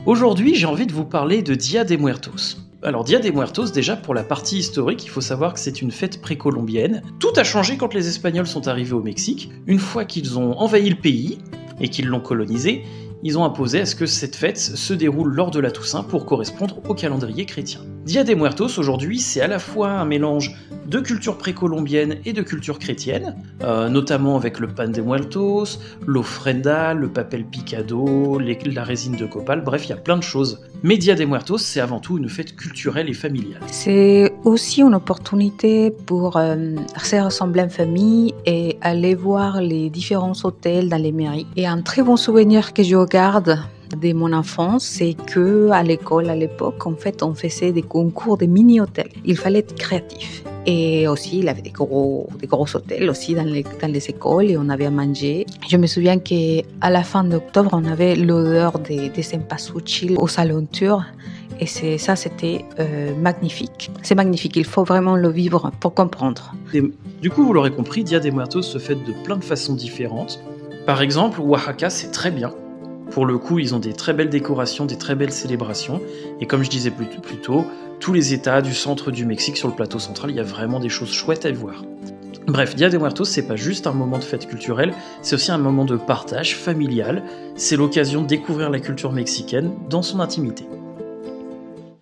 Aujourd'hui, j'ai envie de vous parler de Dia de Muertos. Alors Dia de Muertos, déjà pour la partie historique, il faut savoir que c'est une fête précolombienne. Tout a changé quand les Espagnols sont arrivés au Mexique. Une fois qu'ils ont envahi le pays et qu'ils l'ont colonisé, ils ont imposé à ce que cette fête se déroule lors de la Toussaint pour correspondre au calendrier chrétien. Dia de Muertos, aujourd'hui, c'est à la fois un mélange de culture précolombienne et de culture chrétienne, notamment avec le pan de muertos, l'ofrenda, le papel picado, la résine de copal, bref, il y a plein de choses. Mais Dia de Muertos, c'est avant tout une fête culturelle et familiale. C'est aussi une opportunité pour se rassembler en famille et aller voir les différents hôtels dans les mairies. Et un très bon souvenir que je garde de mon enfance, c'est que à l'école, à l'époque, en fait, on faisait des concours de mini-hôtels. Il fallait être créatif. Et aussi, il y avait des gros hôtels aussi dans les écoles et on avait à manger. Je me souviens qu'à la fin d'octobre, on avait l'odeur des cempasúchil aux alentours. Et c'était magnifique. C'est magnifique, il faut vraiment le vivre pour comprendre. Du coup, vous l'aurez compris, Dia de Muertos se fête de plein de façons différentes. Par exemple, Oaxaca, c'est très bien. Pour le coup, ils ont des très belles décorations, des très belles célébrations. Et comme je disais plus tôt, tous les États du centre du Mexique, sur le plateau central, il y a vraiment des choses chouettes à voir. Bref, Dia de Muertos, c'est pas juste un moment de fête culturelle, c'est aussi un moment de partage familial. C'est l'occasion de découvrir la culture mexicaine dans son intimité.